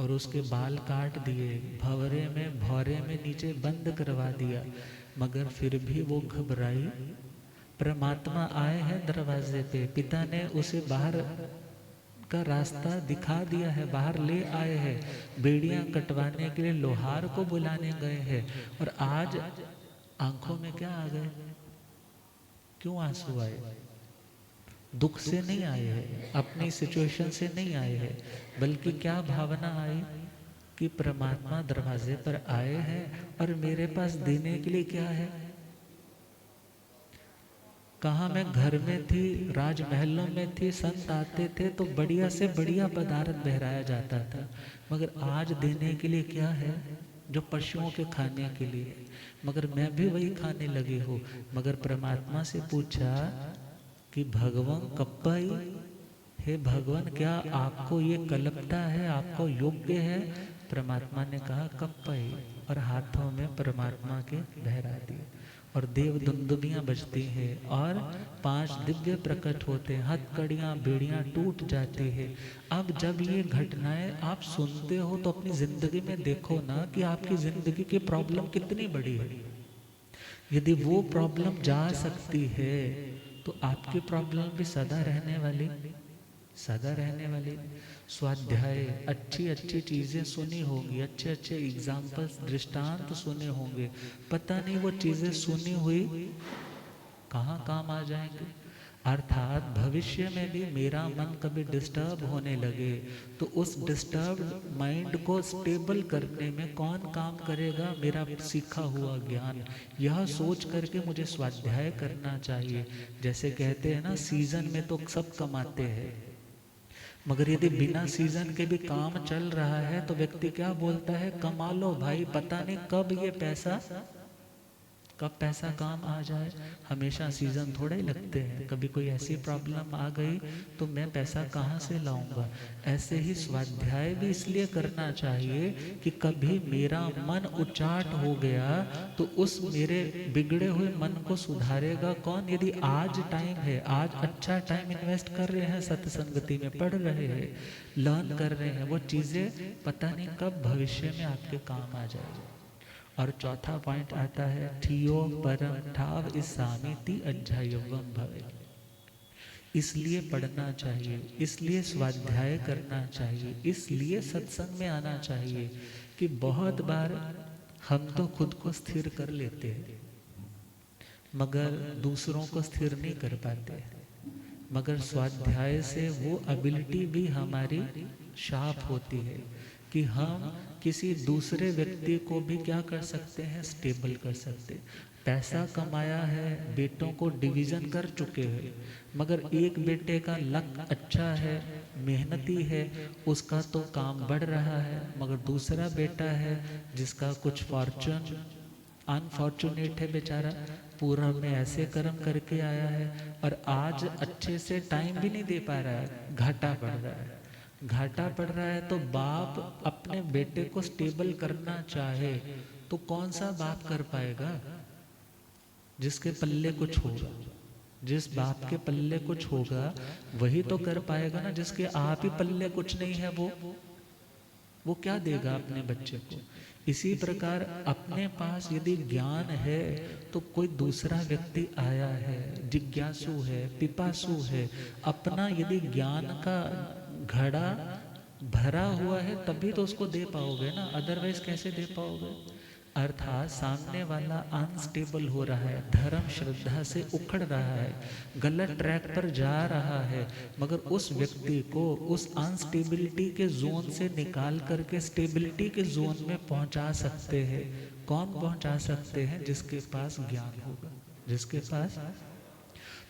और उसके बाल काट दिए, भौरे में नीचे बंद करवा दिया। मगर फिर भी वो घबराई। परमात्मा आए हैं दरवाजे पे, पिता ने उसे बाहर का रास्ता दिखा दिया है, बाहर ले आए हैं, बेड़ियां कटवाने के लिए लोहार को बुलाने गए हैं, और आज आंखों में क्या आ गए? क्यों आंसू आए? दुख से नहीं आए हैं, अपनी सिचुएशन से नहीं आए हैं, बल्कि क्या भावना आई कि परमात्मा दरवाजे पर आए हैं और मेरे पास देने के लिए क्या है। कहाँ मैं घर में थी, राजमहलों में थी, संत आते थे तो बढ़िया से बढ़िया पदार्थ बहराया जाता था, मगर आज देने के लिए क्या है? जो पशुओं के खाने के लिए, मगर मैं भी वही खाने लगी हूँ। मगर परमात्मा से पूछा कि भगवान कप्पाई, हे भगवान क्या आपको ये कल्पता है, आपको योग्य है? परमात्मा ने कहा कप्पाई, और हाथों में परमात्मा के बहरा दिए, और देव दुंदुबियां बजती हैं, और 5 दिव्य प्रकट होते हैं, हथकड़ियां बेड़ियां टूट जाती है। अब जब ये घटनाएं आप सुनते हो तो अपनी जिंदगी में देखो ना कि आपकी जिंदगी की प्रॉब्लम कितनी बड़ी है। यदि वो प्रॉब्लम जा सकती है तो आपकी प्रॉब्लम भी सदा रहने वाली, सदा रहने वाली। स्वाध्याय, अच्छी अच्छी चीजें सुनी होगी, अच्छे अच्छे एग्जाम्पल्स, दृष्टांत सुने होंगे, पता नहीं वो चीजें सुनी हुई कहाँ काम आ जाएंगे। अर्थात भविष्य में भी मेरा मन कभी डिस्टर्ब होने लगे तो उस डिस्टर्ब माइंड को स्टेबल करने में कौन काम करेगा? मेरा सीखा हुआ ज्ञान। यह सोच करके मुझे स्वाध्याय करना चाहिए। जैसे कहते हैं ना, सीजन में तो सब कमाते हैं, मगर यदि बिना सीजन के भी काम चल रहा है तो व्यक्ति क्या बोलता है? कमा लो भाई, पता नहीं कब पैसा काम आ जाए। हमेशा सीजन थोड़े ही लगते हैं, कभी कोई ऐसी प्रॉब्लम आ गई तो मैं पैसा कहाँ से लाऊंगा। ऐसे ही स्वाध्याय भी इसलिए करना चाहिए कि कभी मेरा मन उचाट हो गया तो उस मेरे बिगड़े हुए मन को सुधारेगा कौन? यदि आज टाइम है, आज अच्छा टाइम इन्वेस्ट कर रहे हैं, सत्संगति में पढ़ रहे हैं, लर्न कर रहे हैं, वो चीज़ें पता नहीं कब भविष्य में आपके काम आ जाएगी। और चौथा पॉइंट आता है, ठियो परम ठाव इस सामिति अध्यायवम भवे। इसलिए पढ़ना चाहिए, इसलिए स्वाध्याय करना चाहिए, इसलिए सत्संग में आना चाहिए कि बहुत बार हम तो खुद को स्थिर कर लेते हैं मगर दूसरों को स्थिर नहीं कर पाते। मगर स्वाध्याय से वो एबिलिटी भी हमारी शार्प होती है कि हम किसी दूसरे व्यक्ति को भी क्या कर सकते हैं? स्टेबल कर सकते। पैसा कमाया है, बेटों को डिवीज़न कर चुके हैं, मगर एक बेटे का लक अच्छा है, मेहनती है, उसका तो काम बढ़ रहा है, मगर दूसरा बेटा है जिसका कुछ फॉर्चून अनफॉर्चुनेट है बेचारा, पूरा में ऐसे कर्म करके आया है और आज अच्छे से टाइम भी नहीं दे पा रहा है, घाटा पड़ रहा है। घाटा पड़ रहा है तो बाप अपने बेटे को स्टेबल करना चाहे तो कौन सा बाप कर पाएगा? जिसके पल्ले कुछ होगा, जिस बाप के पल्ले कुछ होगा वही तो कर पाएगा ना। जिसके आप ही पल्ले कुछ नहीं है वो क्या देगा अपने बच्चे को? इसी प्रकार अपने पास यदि ज्ञान है तो कोई दूसरा व्यक्ति आया है, जिज्ञासु है, पिपासु है, अपना यदि ज्ञान का घड़ा भरा हुआ है तभी तो उसको दे पाओगे ना, अदरवाइज कैसे दे पाओगे? अर्थात सामने वाला अनस्टेबल हो रहा है, धर्म श्रद्धा से उखड़ रहा है, गलत ट्रैक पर जा रहा है, मगर उस व्यक्ति को उस अनस्टेबिलिटी के जोन से निकाल करके स्टेबिलिटी के जोन में पहुंचा सकते हैं। कौन पहुंचा सकते हैं? जिसके पास ज्ञान होगा, जिसके पास।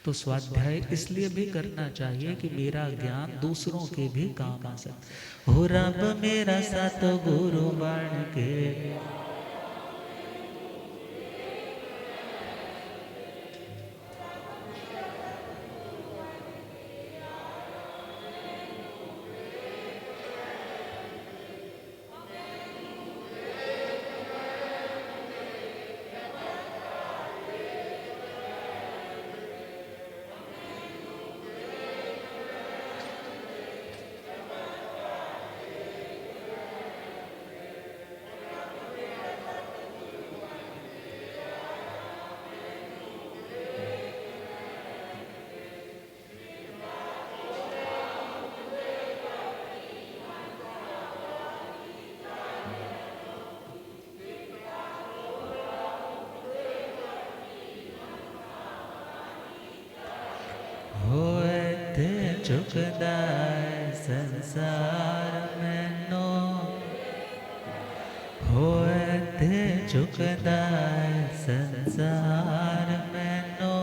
तो स्वाध्याय इसलिए भी करना चाहिए कि मेरा ज्ञान दूसरों के भी काम आ सके। हो रब मेरा साथ गुरु बन के, चुकदार संसार में नो होते चुकदार संसार में नो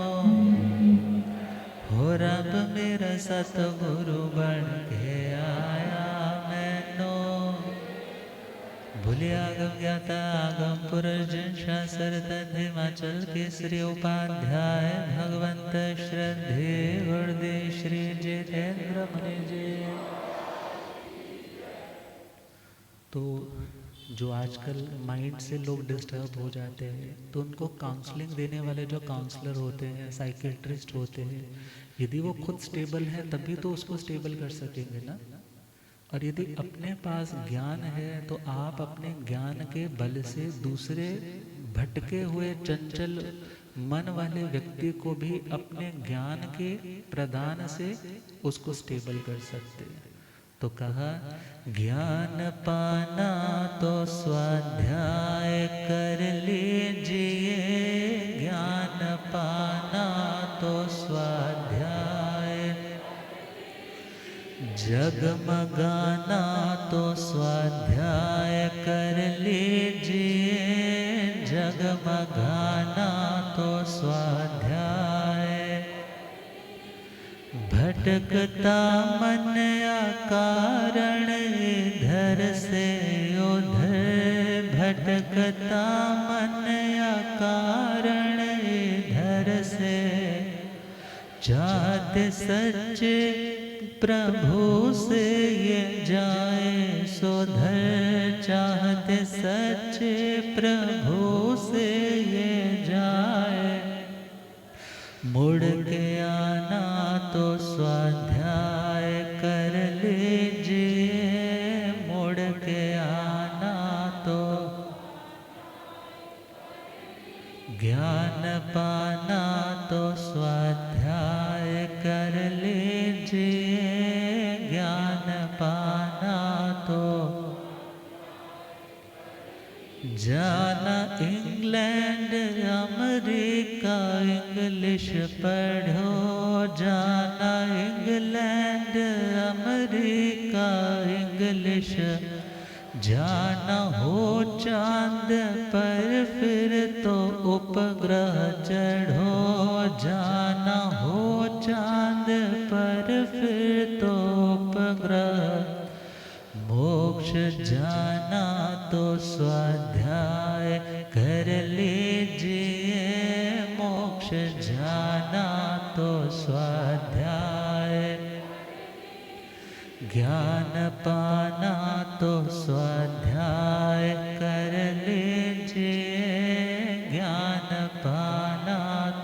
हो रब मेरा सतगुरु बन के आया मैनो भूलिया गम ज्ञाता आगम पुरुष जन शास्त्र तद हिमाचल केसरी उपाध्याय भगवंत श्रद्धे गुरुदेव श्री जितेंद्र मुनि जी। तो जो आजकल माइंड से लोग डिस्टर्ब हो जाते हैं तो उनको काउंसलिंग देने वाले जो काउंसलर होते हैं, साइकेट्रिस्ट होते हैं, यदि वो खुद स्टेबल है तभी तो उसको स्टेबल कर सकेंगे ना। और यदि अपने पास ज्ञान है तो आप अपने ज्ञान के बल से दूसरे भटके हुए चंचल मन वाले व्यक्ति को भी अपने ज्ञान के प्रदान से उसको स्टेबल कर सकते हैं। तो कहा ज्ञान पाना तो स्वाध्याय कर लीजिए, ज्ञान पाना तो स्वाध्याय, जगमगाना तो स्वाध्याय कर लीजिए, जगमगाना तो स्वाध्याय, भटकता मन कारण इधर से उधर, भटकता मन कारण इधर से, चाहते सच्चे प्रभु से ये जाए सुधर, चाहते सच्चे प्रभु से ये जाए, मुड़ के आना तो स्वाध्याय कर लीजिए, मुड़ के आना तो, ज्ञान पाना तो स्वाध्याय कर लीजिए, ज्ञान पाना तो, जाना इंग्लैंड अमेरिका इंग्लिश पढ़ो, जाना इंग्लैंड अमेरिका इंग्लिश, जाना हो चांद पर फिर तो उपग्रह चढ़ो, जाना हो चांद पर फिर तो उपग्रह, मोक्ष जाना तो स्वाध्याय कर लीजिए, मोक्ष जाना तो स्वाध्याय, ज्ञान पाना तो स्वाध्याय कर लीजिए, ज्ञान पाना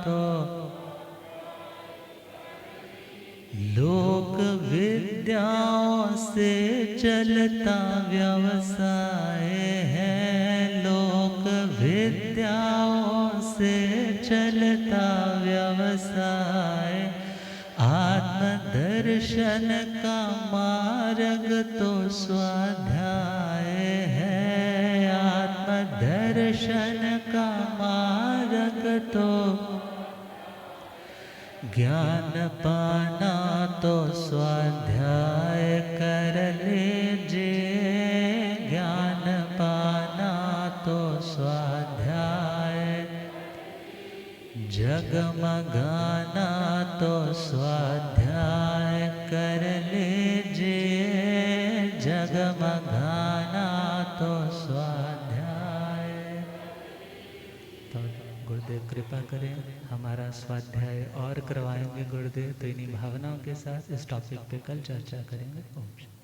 तो, लोक विद्याओं से चलता व्यवसाय है, लोक विद्याओं से चलता व्यवसाय, आत्मदर्शन का मार्ग तो स्वाध्याय है, आत्मदर्शन का मार्ग तो, ज्ञान पाना तो स्वाध्याय कर लीजिए, ज्ञान पाना तो स्वाध्याय, जगमगाना तो स्वाध्याय कर लीजिए, जगमगाना तो स्वाध्याय। तो गुरुदेव कृपा करें, हमारा स्वाध्याय और करवाएंगे गुरुदेव, तो इन्हीं भावनाओं के साथ इस टॉपिक पे कल चर्चा करेंगे। ओम शांति।